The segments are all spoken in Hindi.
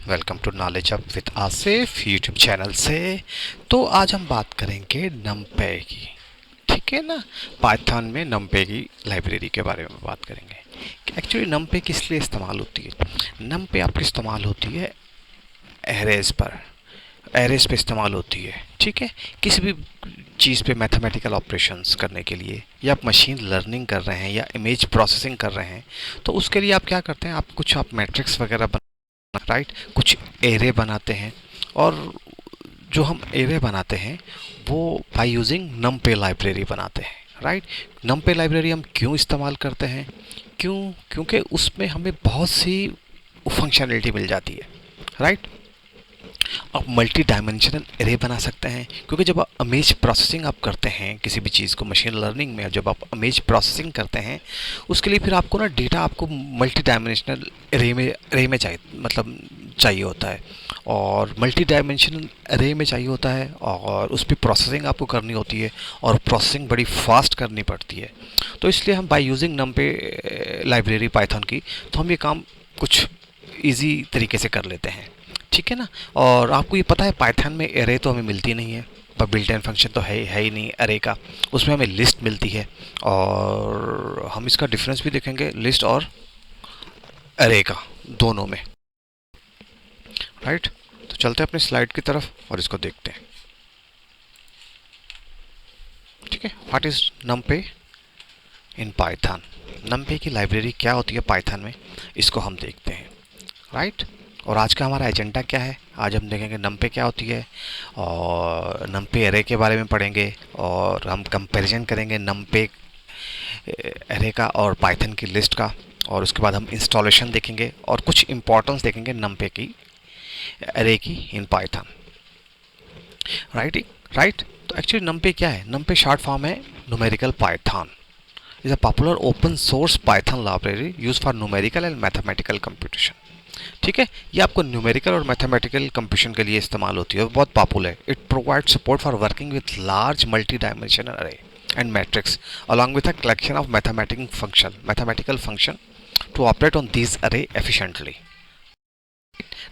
Welcome to knowledge up with Asif YouTube channel से। तो आज हम बात करेंगे नमपे की। ठीक है ना। पाइथन में नमपे की लाइब्रेरी के बारे में बात करेंगे कि एक्चुअली नमपे किस लिए इस्तेमाल होती है। नमपे आपकी इस्तेमाल होती है एरेज पर। एरेज पे इस्तेमाल होती है। ठीक है। किसी भी चीज़ पे मैथमेटिकल ऑपरेशंस करने के लिए, या आप मशीन लर्निंग कर रहे हैं या इमेज प्रोसेसिंग कर रहे हैं, तो उसके लिए आप क्या करते हैं, आप मैट्रिक्स वगैरह राइट, कुछ एरे बनाते हैं। और जो हम एरे बनाते हैं वो बाय यूजिंग नमपे लाइब्रेरी बनाते हैं। राइट। नमपे लाइब्रेरी हम क्यों इस्तेमाल करते हैं? क्योंकि उसमें हमें बहुत सी फंक्शनलिटी मिल जाती है। राइट। आप मल्टी डायमेंशनल एरे बना सकते हैं, क्योंकि जब आप इमेज प्रोसेसिंग आप करते हैं किसी भी चीज़ को मशीन लर्निंग में, जब आप इमेज प्रोसेसिंग करते हैं उसके लिए फिर आपको ना डेटा आपको मल्टी डायमेंशनल एरे में चाहिए, मतलब चाहिए होता है। और मल्टी डायमेंशनल एरे में चाहिए होता है, और उस पर प्रोसेसिंग आपको करनी होती है, और प्रोसेसिंग बड़ी फास्ट करनी पड़ती है। तो इसलिए हम बाय यूजिंग नमपे लाइब्रेरी पाइथन की, तो हम ये काम कुछ ईजी तरीके से कर लेते हैं। ठीक है ना। और आपको ये पता है पाइथन में एरे तो हमें मिलती नहीं है, पर बिल्ट इन फंक्शन तो है ही नहीं एरे का। उसमें हमें लिस्ट मिलती है, और हम इसका डिफरेंस भी देखेंगे लिस्ट और एरे का, दोनों में। राइट। तो चलते हैं अपनी स्लाइड की तरफ और इसको देखते हैं। ठीक है। What is NumPy in Python? NumPy की लाइब्रेरी क्या होती है पाइथन में, इसको हम देखते हैं। राइट। और आज का हमारा एजेंडा क्या है? आज हम देखेंगे नमपे क्या होती है, और नमपे एरे के बारे में पढ़ेंगे, और हम कंपैरिजन करेंगे नमपे एरे का और पाइथन की लिस्ट का। और उसके बाद हम इंस्टॉलेशन देखेंगे और कुछ इंपॉर्टेंस देखेंगे नमपे की एरे की इन पाइथन। राइट। राइट। तो एक्चुअली नमपे क्या है? नमपे शॉर्ट फॉर्म है numerical Python. Is a popular open source Python library use for numerical and mathematical computation. ठीक है। ये आपको न्यूमेरिकल और मैथमेटिकल कंप्यूटेशन के लिए इस्तेमाल होती है, बहुत पॉपुलर है। It provide support for working with large multi dimensional array and matrix along with a collection of mathematical function to operate on these array efficiently.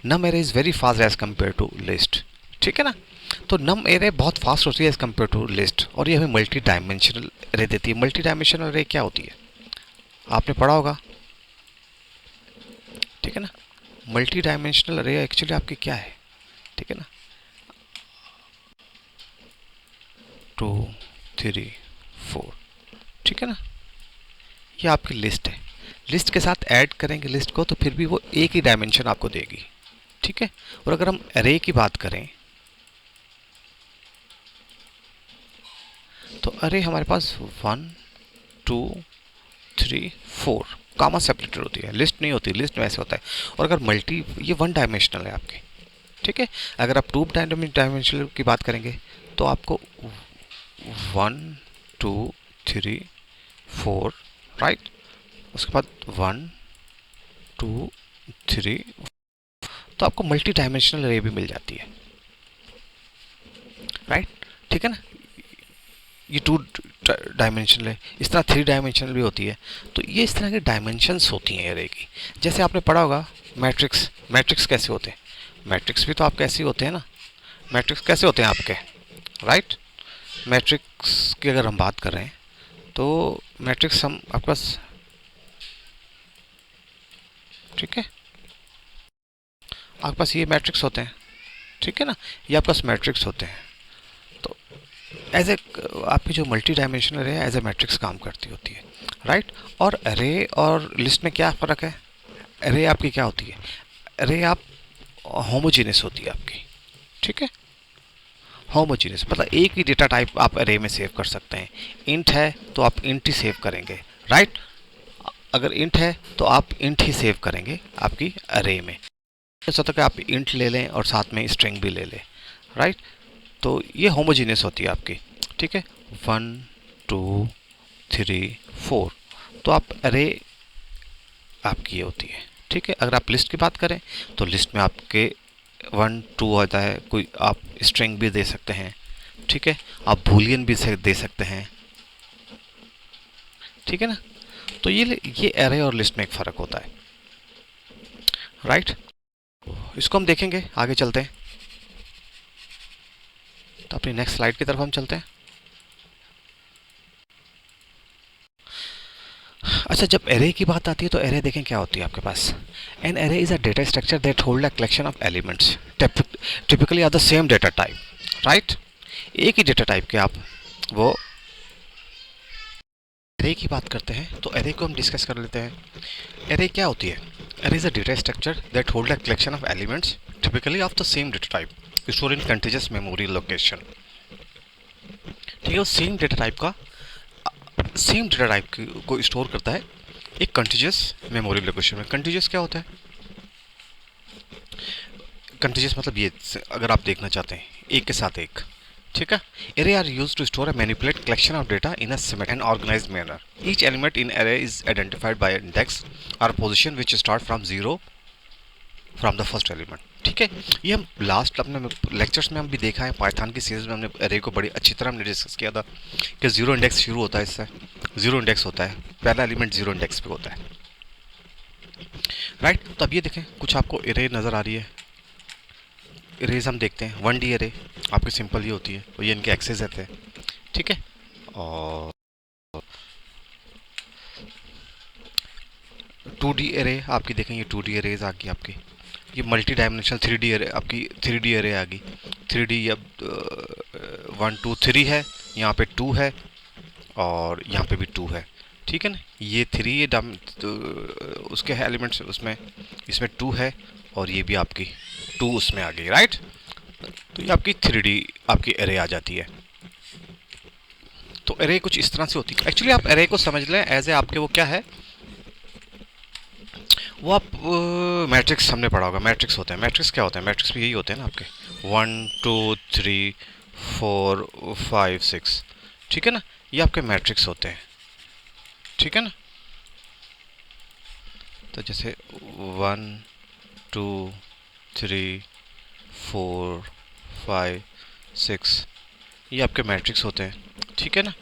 num array is very fast as compared to list. ठीक है ना। तो num array बहुत फास्ट होती है एज कम्पेयर टू लिस्ट, और ये हमें मल्टी डायमेंशनल अरे देती है। मल्टी डायमेंशनल अरे क्या होती है, आपने पढ़ा होगा। ठीक है ना। मल्टी डायमेंशनल अरे एक्चुअली आपकी क्या है? ठीक है ना। 2 3 4। ठीक है ना। ये आपकी लिस्ट है। लिस्ट के साथ ऐड करेंगे लिस्ट को, तो फिर भी वो एक ही डायमेंशन आपको देगी। ठीक है। और अगर हम अरे की बात करें, तो अरे हमारे पास 1 2 3 4 कामा सेपरेटेड होती है, लिस्ट नहीं होती। लिस्ट में ऐसे होता है। और अगर मल्टी, ये वन डायमेंशनल है आपके। ठीक है। अगर आप टू डायमेंशनल की बात करेंगे, तो आपको 1 2 3 4, राइट। उसके बाद 1 2 3, तो आपको मल्टी डायमेंशनल अरे भी मिल जाती है। राइट। ठीक है ना। ये 2 डायमेंशनल है, इस तरह 3 डायमेंशनल भी होती है। तो ये इस तरह की डायमेंशंस होती हैं अरे की। जैसे आपने पढ़ा होगा मैट्रिक्स। मैट्रिक्स कैसे होते हैं? मैट्रिक्स भी तो आपके ऐसे ही होते हैं ना। मैट्रिक्स कैसे होते हैं आपके? राइट। मैट्रिक्स की अगर हम बात कर रहे हैं, तो मैट्रिक्स हम आपके पास, ठीक है, आपके पास ये मैट्रिक्स होते हैं। ठीक है ना। ये आपके पास मैट्रिक्स होते हैं। तो एज ए, आपकी जो मल्टी डायमेंशनल अरे है एज ए मैट्रिक्स काम करती होती है। राइट। और अरे और लिस्ट में क्या फ़र्क है? अरे आपकी क्या होती है? अरे आप होमोजीनियस होती है आपकी। ठीक है। होमोजीनियस मतलब एक ही डेटा टाइप आप अरे में सेव कर सकते हैं। इंट है तो आप इंट ही सेव करेंगे। राइट। अगर इंट है तो आप इंट ही सेव करेंगे आपकी अरे में। हो सकता है कि आप इंट ले लें और साथ में स्ट्रिंग भी ले लें। राइट। तो ये होमोजीनियस होती है आपकी। ठीक है। 1 2 3 4, तो आप अरे आपकी ये होती है। ठीक है। अगर आप लिस्ट की बात करें, तो लिस्ट में आपके 1 2 होता है, कोई आप स्ट्रिंग भी दे सकते हैं। ठीक है। आप बूलियन भी दे सकते हैं। ठीक है ना। तो ये अरे और लिस्ट में एक फ़र्क होता है। राइट। इसको हम देखेंगे, आगे चलते हैं। तो अपनी नेक्स्ट स्लाइड की तरफ हम चलते हैं। अच्छा, जब एरे की बात आती है तो एरे देखें क्या होती है आपके पास। An array is a data structure that hold a collection of elements typically are the same data type, right. एक ही डेटा टाइप के आप वो एरे की बात करते हैं, तो एरे को हम डिस्कस कर लेते हैं। एरे क्या होती है? Array is a data structure that hold a collection of elements typically of the same data type store in continuous memory location. ठीक है, वो सेम डेटा टाइप को स्टोर करता है एक कंटीन्यूअस मेमोरी लोकेशन में। कंटीन्यूअस क्या होता है? कंटीन्यूअस मतलब ये, अगर आप देखना चाहते हैं एक के साथ एक, ठीक है। Array are use to store a manipulate collection of data in a symmetric and organized manner. Each element in array is identified by index और position which start from zero from the first element. ठीक है, ये हम लास्ट अपने लेक्चर्स में हम भी देखा है, पाइथन की सीरीज में हमने एरे को बड़ी अच्छी तरह हमने डिस्कस किया था कि जीरो इंडेक्स शुरू होता है, इससे जीरो इंडेक्स होता है, पहला एलिमेंट जीरो इंडेक्स पे होता है, राइट। तो अब ये देखें, कुछ आपको एरे नज़र आ रही है। एरेज हम देखते हैं, 1D एरे आपकी सिंपल ही होती है, तो ये इनके एक्सेस रहते हैं, ठीक है। और 2D एरे आपकी देखें, ये 2D एरेज आ गई आपकी। ये मल्टी डायमेंशनल 3D एरे आपकी, 3D एरे आ गई। 3D अब 1 2 3 है, यहाँ पे 2 है और यहाँ पे भी 2 है, ठीक है ना। ये 3 ये तो उसके एलिमेंट्स उसमें, इसमें 2 है और ये भी आपकी 2 उसमें आ गई, राइट। तो ये आपकी 3D आपकी एरे आ जाती है। तो एरे कुछ इस तरह से होती है। एक्चुअली आप एरे को समझ लें एज ए आपके वो क्या है, वो आप मैट्रिक्स हमने पढ़ा होगा। मैट्रिक्स होते हैं, मैट्रिक्स क्या होते हैं? मैट्रिक्स भी यही होते हैं ना आपके, 1 2 3 4 5 6, ठीक है ना। ये आपके मैट्रिक्स होते हैं, ठीक है ना। तो जैसे 1 2 3 4 5 6, ये आपके मैट्रिक्स होते हैं, ठीक है ना।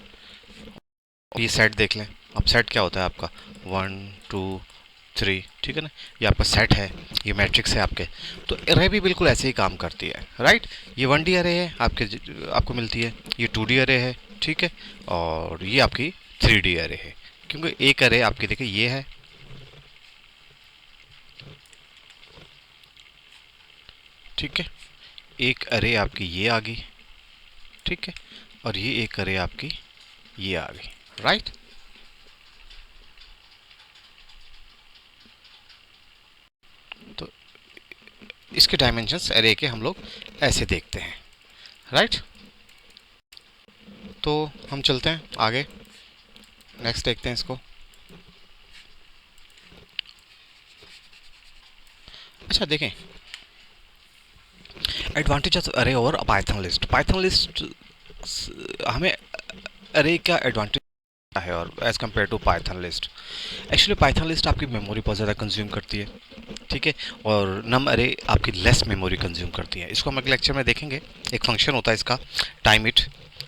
ये सेट देख लें, अब सेट क्या होता है आपका, 1 2 3, ठीक है ना। ये आपका सेट है, ये मैट्रिक्स है आपके। तो एरे भी बिल्कुल ऐसे ही काम करती है, राइट। ये 1D एरे है आपके, आपको मिलती है। ये 2D एरे है, ठीक है। और ये आपकी 3D एरे है, क्योंकि एक एरे आपकी देखिए ये है, ठीक है। एक एरे आपकी ये आ गई, ठीक है। और ये एक एरे आपकी ये आ गई, राइट। तो इसके डायमेंशंस एरे के हम लोग ऐसे देखते हैं, राइट। तो हम चलते हैं आगे, नेक्स्ट देखते हैं इसको। अच्छा देखें, advantage of array over Python list. Python list हमें अरे का एडवांटेज है और as compare to Python list. Actually Python list आपकी मेमोरी बहुत ज़्यादा कंज्यूम करती है, ठीक है। और नम अरे आपकी लेस मेमोरी कंज्यूम करती है। इसको हम अगले लेक्चर में देखेंगे। एक फंक्शन होता है इसका टाइम इट,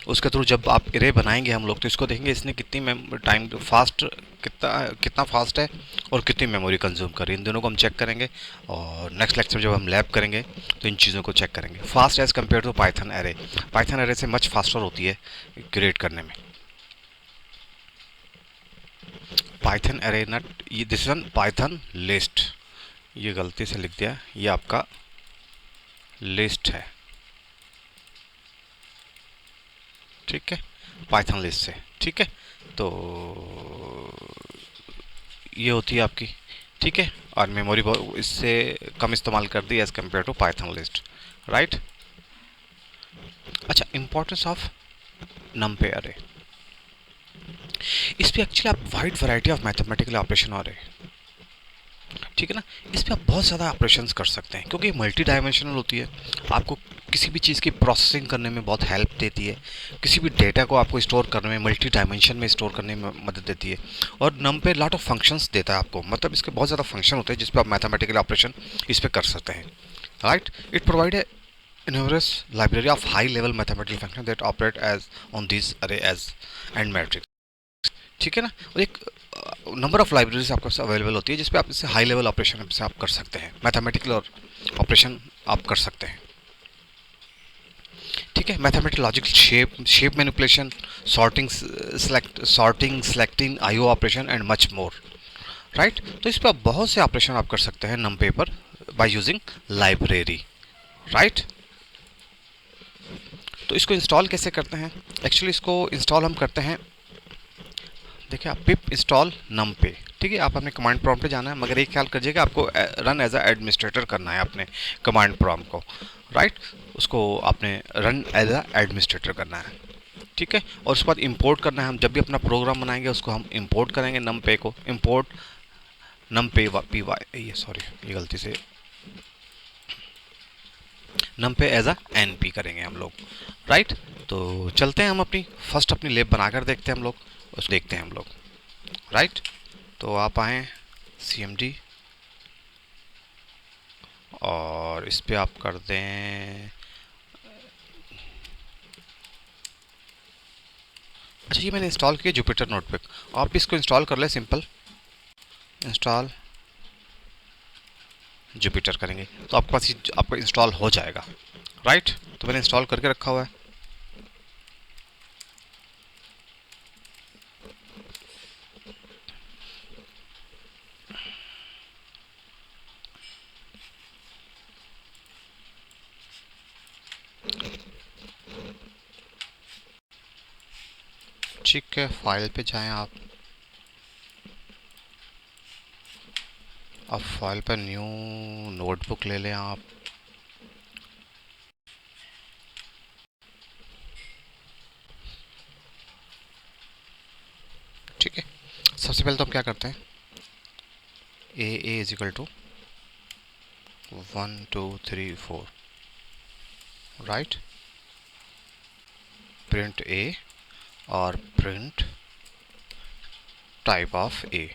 उसके थ्रू जब आप एरे बनाएंगे हम लोग, तो इसको देखेंगे इसने कितनी टाइम फास्ट, कितना कितना फास्ट है और कितनी मेमोरी कंज्यूम कर रही है। इन दोनों को हम चेक करेंगे और नेक्स्ट लेक्चर जब हम लैब करेंगे तो इन चीज़ों को चेक करेंगे। Fast as compare to Python array, Python array से मच फास्टर होती है क्रिएट करने में। पाइथन एरे नट, ये दिस वन पाइथन लिस्ट, ये गलती से लिख दिया, ये आपका लिस्ट है, ठीक है, पाइथन लिस्ट से, ठीक है। तो ये होती है आपकी, ठीक है। और मेमोरी इससे कम इस्तेमाल कर दी as compare to Python list, right. अच्छा, इम्पोर्टेंस ऑफ नमपे अरे, इस पे एक्चुअली आप wide variety of mathematical operation हो रहे हैं, ठीक है ना। इस पे आप बहुत ज़्यादा ऑपरेशंस कर सकते हैं क्योंकि मल्टी डायमेंशनल होती है। आपको किसी भी चीज़ की प्रोसेसिंग करने में बहुत हेल्प देती है, किसी भी डेटा को आपको स्टोर करने में, मल्टी डायमेंशन में स्टोर करने में मदद देती है। और नम पे लॉट ऑफ फंक्शंस देता है आपको, मतलब इसके बहुत ज़्यादा फंक्शन होते हैं जिस पर आप मैथमेटिकल ऑपरेशन इस पर कर सकते हैं, right. It provide a numerous library of high level mathematical functions that operate as on these array as and matrix, ठीक है ना। और एक नंबर ऑफ लाइब्रेरीज आपके पास अवेलेबल होती है जिसपे आप इससे हाई लेवल ऑपरेशन से आप कर सकते हैं, मैथमेटिकल और ऑपरेशन आप कर सकते हैं। ठीक है, mathematical logic, shape manipulation, sorting selecting, IO operation and much more. Right, तो इस पर आप बहुत से ऑपरेशन आप कर सकते हैं NumPy by using library. Right, तो इसको इंस्टॉल कैसे करते हैं? एक्चुअली इसको इंस्टॉल हम करते हैं, देखिए आप पिप इंस्टॉल नम पे, ठीक है, आप अपने कमांड प्रॉम्प्ट पे जाना है, मगर एक ख्याल करिएगा आपको रन एज अ एडमिनिस्ट्रेटर करना है अपने कमांड प्रॉम्प्ट को। राइट, उसको आपने रन एज अ एडमिनिस्ट्रेटर करना है। ठीक है, और उसके बाद इंपोर्ट करना है। हम जब भी अपना प्रोग्राम बनाएंगे उसको हम इंपोर्ट करेंगे नम पे को, इंपोर्ट नम पे पी वाई, ये सॉरी ये गलती से नम पे एज अ एन पी करेंगे हम लोग। राइट, तो चलते हैं हम अपनी फर्स्ट अपनी लेब बनाकर देखते हैं हम लोग, उसको देखते हैं हम लोग। राइट, तो आप आएँ CMD और इस पे आप कर दें, अच्छा ये मैंने इंस्टॉल किया जुपिटर नोटबुक, आप भी इसको इंस्टॉल कर लें, सिंपल इंस्टॉल जुपिटर करेंगे तो आपके पास आपका इंस्टॉल हो जाएगा। राइट, तो मैंने इंस्टॉल करके रखा हुआ है। ठीक है, फाइल पे जाएं आप, अब फाइल पर न्यू नोटबुक ले लें आप। ठीक है, सबसे पहले तो हम क्या करते हैं, A is equal to 1 2 3 4। Right, print A और प्रिंट टाइप ऑफ ए,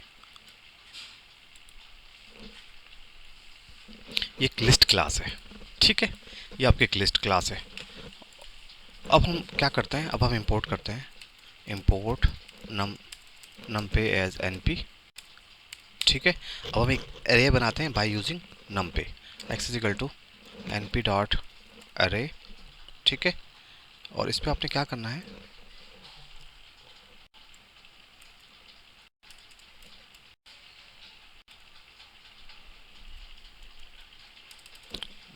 ये एक लिस्ट क्लास है। ठीक है, ये आपकी एक लिस्ट क्लास है। अब हम क्या करते हैं, अब हम इंपोर्ट करते हैं, इंपोर्ट नम नम पे एज np। ठीक है, अब हम एक एरे बनाते हैं bye using NumPy, X is equal to np dot array. ठीक है, और इस पर आपने क्या करना है,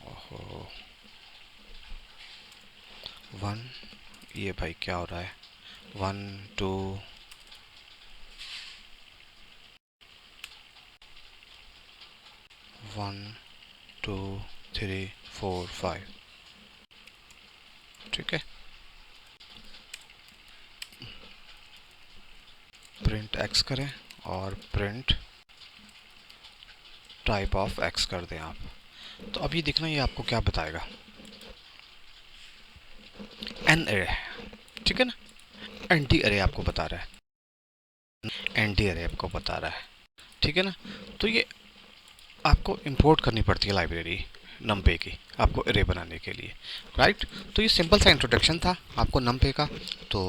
ओहो 1, ये भाई क्या हो रहा है, 1 2 1 2 3 4 5। ठीक है, प्रिंट एक्स करें और प्रिंट टाइप ऑफ एक्स कर दें आप। तो अभी देखना ये आपको क्या बताएगा, एन एरे, ठीक है ना, एन टी अरे आपको बता रहा है, एन टी अरे आपको बता रहा है। ठीक है ना, तो ये आपको इंपोर्ट करनी पड़ती है लाइब्रेरी नमपे की आपको अरे बनाने के लिए। राइट, तो ये सिंपल सा इंट्रोडक्शन था आपको नमपे का। तो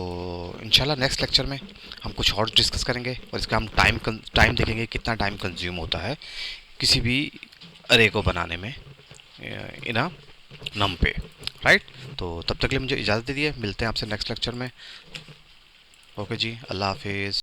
इंशाल्लाह नेक्स्ट लेक्चर में हम कुछ और डिस्कस करेंगे और इसका हम टाइम देखेंगे कितना टाइम कंज्यूम होता है किसी भी अरे को बनाने में इन अ नमपे। राइट, तो तब तक के लिए मुझे इजाज़त दे दिए, मिलते हैं आपसे नेक्स्ट लेक्चर में। ओके जी, अल्लाह हाफिज़।